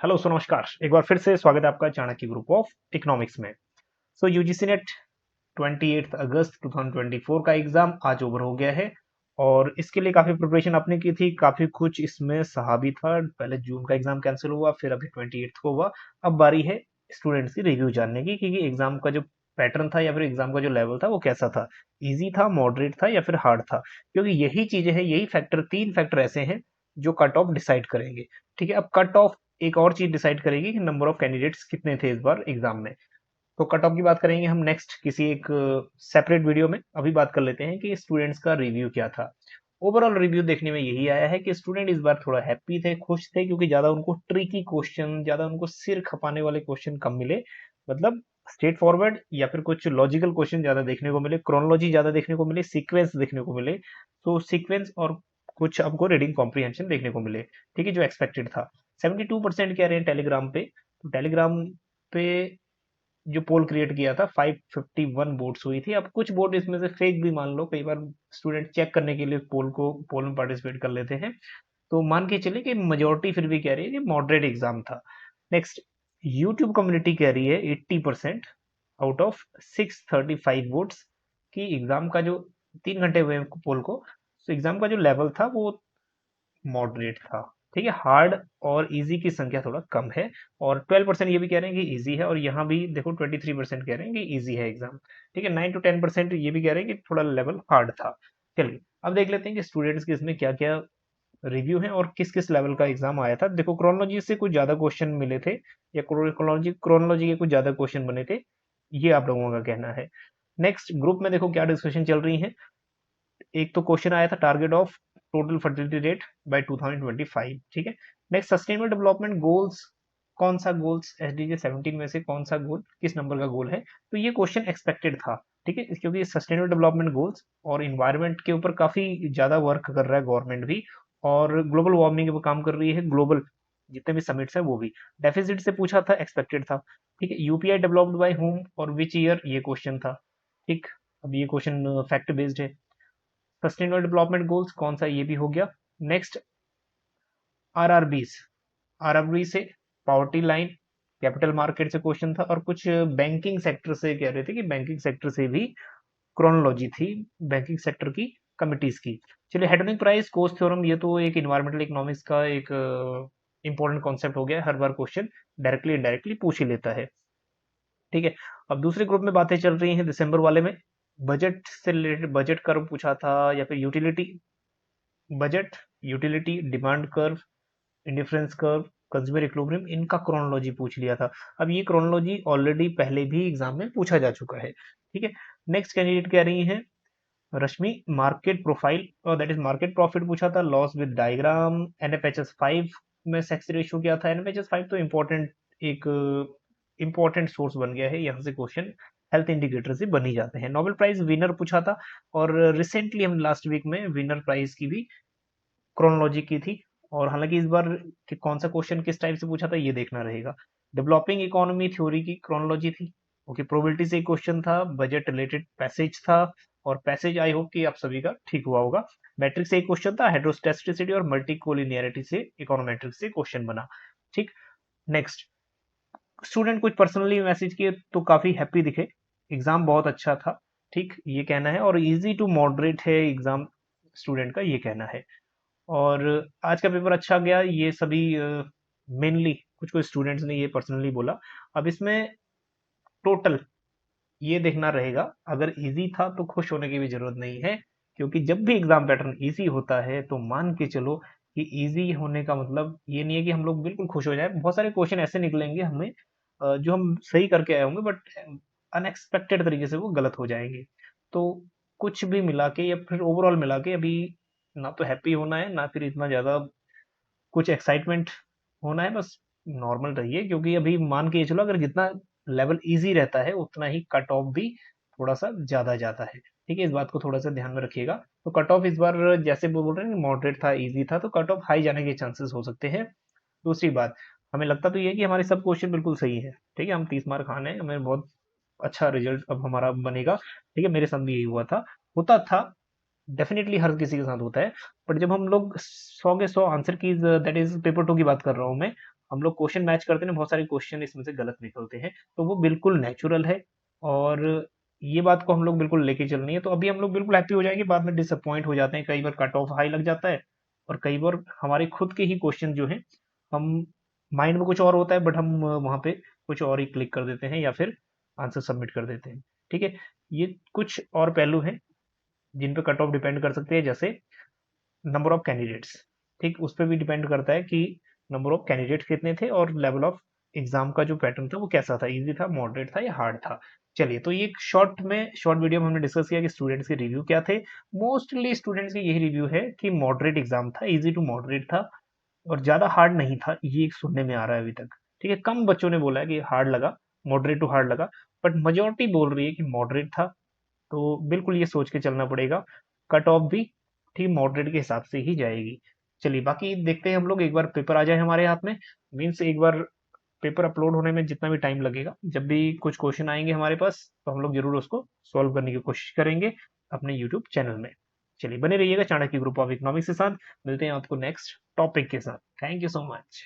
Hello नमस्कार। एक बार फिर से स्वागत है आपका चाणक्य ग्रुप ऑफ इकोनॉमिक्स में। यूजीसी नेट 28 अगस्त 2024 का एग्जाम आज ओवर हो गया है और इसके लिए काफी प्रिपरेशन आपने की थी, काफी कुछ इसमें सहा भी था। पहले जून का एग्जाम कैंसिल हुआ, फिर अभी 28 को हुआ। अब बारी है स्टूडेंट्स की रिव्यू जानने की कि एग्जाम का जो पैटर्न था या फिर एग्जाम का जो लेवल था वो कैसा था, इजी था, मॉडरेट था या फिर हार्ड था। क्योंकि यही चीजें हैं, यही फैक्टर, तीन फैक्टर ऐसे हैं जो कट ऑफ डिसाइड करेंगे। ठीक है, अब कट ऑफ एक और चीज डिसाइड करेगी कि नंबर ऑफ कैंडिडेट्स कितने थे इस बार एग्जाम में। तो कट ऑफ की बात करेंगे हम नेक्स्ट किसी एक सेपरेट वीडियो में। अभी बात कर लेते हैं कि स्टूडेंट्स का रिव्यू क्या था। ओवरऑल रिव्यू देखने में यही आया है कि स्टूडेंट इस बार थोड़ा हैप्पी थे, खुश थे, क्योंकि ज्यादा उनको ट्रिकी क्वेश्चन, ज्यादा उनको सिर खपाने वाले क्वेश्चन कम मिले। मतलब स्ट्रेट फॉरवर्ड या फिर कुछ लॉजिकल क्वेश्चन ज्यादा देखने को मिले, क्रोनोलॉजी ज्यादा देखने को मिले, सीक्वेंस देखने को मिले। तो सीक्वेंस और कुछ आपको रीडिंग कॉम्प्रीहेंशन देखने को मिले। ठीक है, जो एक्सपेक्टेड था। 72% कह रहे हैं टेलीग्राम पे। तो टेलीग्राम पे जो पोल क्रिएट किया था 551 वोट्स हुई थी। अब कुछ वोट इसमें से फेक भी मान लो, कई बार स्टूडेंट चेक करने के लिए पोल में पार्टिसिपेट कर लेते हैं। तो मान के चले कि मेजोरिटी फिर भी कह रही है कि मॉडरेट एग्जाम था। नेक्स्ट, यूट्यूब कम्युनिटी कह रही है 80% आउट ऑफ 635 वोट्स कि एग्जाम का जो 3 घंटे हुए पोल को, तो एग्जाम का जो लेवल था वो मॉडरेट था। ठीक है, हार्ड और इजी की संख्या थोड़ा कम है। और 12% ये भी कह रहे हैं कि इजी है, और यहाँ भी देखो 23% कह रहे हैं कि इजी है एग्जाम। ठीक है, 9 to 10% ये भी कह रहे हैं कि थोड़ा लेवल हार्ड था। चलिए अब देख लेते हैं कि स्टूडेंट्स के इसमें क्या क्या रिव्यू है और किस किस लेवल का एग्जाम आया था। देखो क्रोनोलॉजी से कुछ ज्यादा क्वेश्चन मिले थे, या क्रोनोलॉजी क्रोनोलॉजी के कुछ ज्यादा क्वेश्चन बने थे, ये आप लोगों का कहना है। नेक्स्ट ग्रुप में देखो क्या डिस्कशन चल रही है। एक तो क्वेश्चन आया था target of total fertility rate by 2025। ठीक है, नेक्स्ट सस्टेनेबल डेवलपमेंट गोल्स, कौन सा गोल्स एसडीजी 17 में से कौन सा गोल किस नंबर का गोल है। तो ये क्वेश्चन एक्सपेक्टेड था। ठीक है, क्योंकि सस्टेनेबल डेवलपमेंट गोल्स और इन्वायरमेंट के ऊपर काफी ज्यादा वर्क कर रहा है गवर्नमेंट भी, और ग्लोबल वार्मिंग के ऊपर काम कर रही है ग्लोबल, जितने भी समिट्स है वो भी। डेफिसिट से पूछा था, एक्सपेक्टेड था। ठीक है, यूपीआई डेवलप्ड बाय होम और विच ईयर, ये क्वेश्चन था। ठीक, अब ये क्वेश्चन फैक्ट बेस्ड है। सस्टेनेबल डेवलपमेंट गोल्स कौन सा, ये भी हो गया। नेक्स्ट, आरआरबीज, आरआरबी से पॉवर्टी लाइन, कैपिटल मार्केट से क्वेश्चन था, और कुछ बैंकिंग सेक्टर से कह रहे थे कि बैंकिंग सेक्टर से भी क्रोनोलॉजी थी, बैंकिंग सेक्टर की कमिटीज की। चलिए, हेडनिंग प्राइस कोस्ट थ्योरम, ये तो एक इन्वायरमेंटल इकोनॉमिक्स का एक इंपॉर्टेंट कॉन्सेप्ट हो गया, हर बार क्वेश्चन डायरेक्टली इनडायरेक्टली पूछ ही लेता है। ठीक है, अब दूसरे ग्रुप में बातें चल रही हैं दिसंबर वाले में। बजट से रिलेटेड बजट कर्व पूछा था, या फिर utility budget, utility, demand curve, indifference curve, consumer equilibrium, इनका क्रोनोलॉजी पूछ लिया था। अब ये क्रोनोलॉजी ऑलरेडी पहले भी एग्जाम में पूछा जा चुका है। ठीक है, नेक्स्ट कैंडिडेट कह रही हैं रश्मि, मार्केट प्रोफाइल और दैट इज मार्केट प्रॉफिट पूछा था, लॉस विद डायग्राम, एनएफएचएस 5 में सेक्स रेशियो क्या था। एनएफएचएस 5 तो इम्पोर्टेंट, एक इम्पोर्टेंट सोर्स बन गया है, यहाँ से क्वेश्चन हेल्थ इंडिकेटर से बन ही जाते हैं। नोबेल प्राइज विनर पूछा था, और रिसेंटली हम लास्ट वीक में विनर प्राइज की भी क्रोनोलॉजी की थी। और हालांकि इस बार कि कौन सा क्वेश्चन किस टाइप से पूछा था ये देखना रहेगा। डेवलपिंग इकोनॉमी थ्योरी की क्रोनोलॉजी थी। ओके, प्रोबेबिलिटी से एक क्वेश्चन था, बजट रिलेटेड पैसेज था, और पैसेज आई होप कि आप सभी का ठीक हुआ होगा। मैट्रिक्स से एक क्वेश्चन था, हाइड्रोस्टैटिसिटी और मल्टीकोलिनियरिटी से इकोनोमेट्रिक्स से क्वेश्चन बना। ठीक, नेक्स्ट, स्टूडेंट कुछ पर्सनली मैसेज किए तो काफी हैप्पी दिखे, एग्जाम बहुत अच्छा था। ठीक, ये कहना है, और इजी टू मॉडरेट है एग्जाम, स्टूडेंट का ये कहना है। और आज का पेपर अच्छा गया, ये सभी मेनली कुछ कुछ स्टूडेंट्स ने ये पर्सनली बोला। अब इसमें टोटल ये देखना रहेगा, अगर इजी था तो खुश होने की भी जरूरत नहीं है, क्योंकि जब भी एग्जाम पैटर्न इजी होता है तो मान के चलो कि इजी होने का मतलब ये नहीं है कि हम लोग बिल्कुल खुश हो जाए। बहुत सारे क्वेश्चन ऐसे निकलेंगे हमें, जो हम सही करके आए होंगे, बट अनएक्सपेक्टेड तरीके से वो गलत हो जाएंगे। तो कुछ भी मिला के या फिर ओवरऑल मिला के अभी ना तो हैप्पी होना है, ना फिर इतना ज्यादा कुछ एक्साइटमेंट होना है, बस नॉर्मल रहिए। क्योंकि अभी मान के चलो अगर जितना लेवल इजी रहता है उतना ही कट ऑफ भी थोड़ा सा ज्यादा जाता है। ठीक है, इस बात को थोड़ा सा ध्यान में रखिएगा। तो कट ऑफ इस बार जैसे वो बोल रहे हैं मॉडरेट था, इजी था, तो कट ऑफ हाई जाने के चांसेस हो सकते हैं। दूसरी बात, हमें लगता तो ये है कि हमारे सब क्वेश्चन बिल्कुल सही है। ठीक है, हम 30 मार्क खाने हैं, हमें बहुत अच्छा रिजल्ट अब हमारा बनेगा। ठीक है, मेरे साथ भी यही हुआ था, होता था, डेफिनेटली हर किसी के साथ होता है। बट जब हम लोग 100 के 100 आंसर की, दैट इज पेपर 2 की बात कर रहा हूँ मैं, हम लोग क्वेश्चन मैच करते हैं, बहुत सारे क्वेश्चन इसमें से गलत निकलते हैं, तो वो बिल्कुल नेचुरल है और ये बात को हम लोग बिल्कुल लेके चलनी है। तो अभी हम लोग बिल्कुल हैप्पी हो जाएंगे, बाद में डिसअपॉइंट हो जाते हैं, कई बार कट ऑफ हाई लग जाता है और कई बार हमारे खुद के ही क्वेश्चन जो हैं, हम माइंड में कुछ और होता है बट हम वहाँ पे कुछ और ही क्लिक कर देते हैं या फिर आंसर सबमिट कर देते हैं। ठीक है, ये कुछ और पहलू हैं जिन पे कट ऑफ डिपेंड कर सकते हैं, जैसे नंबर ऑफ कैंडिडेट्स। ठीक, उस पर भी डिपेंड करता है कि नंबर ऑफ कैंडिडेट्स कितने थे और लेवल ऑफ एग्जाम का जो पैटर्न था वो कैसा था, इजी था, मॉडरेट था या हार्ड था। चलिए, तो ये एक शॉर्ट वीडियो में हमने डिस्कस किया कि स्टूडेंट्स के रिव्यू क्या थे। मोस्टली स्टूडेंट्स के यही रिव्यू है कि मॉडरेट एग्जाम था, इजी टू मॉडरेट था और ज्यादा हार्ड नहीं था, ये एक सुनने में आ रहा है अभी तक। ठीक है, कम बच्चों ने बोला है कि हार्ड लगा, मॉडरेट टू हार्ड लगा, बट मेजोरिटी बोल रही है कि मॉडरेट था। तो बिल्कुल ये सोच के चलना पड़ेगा, कट ऑफ भी ठीक मॉडरेट के हिसाब से ही जाएगी। चलिए, बाकी देखते हैं हम लोग, एक बार पेपर आ जाए हमारे हाथ में, मीन्स एक बार पेपर अपलोड होने में जितना भी टाइम लगेगा, जब भी कुछ क्वेश्चन आएंगे हमारे पास तो हम लोग जरूर उसको सॉल्व करने की कोशिश करेंगे अपने यूट्यूब चैनल में। चलिए, बने रहिएगा चाणक्य ग्रुप ऑफ इकोनॉमिक्स के साथ। मिलते हैं आपको नेक्स्ट टॉपिक के साथ। Thank you so much.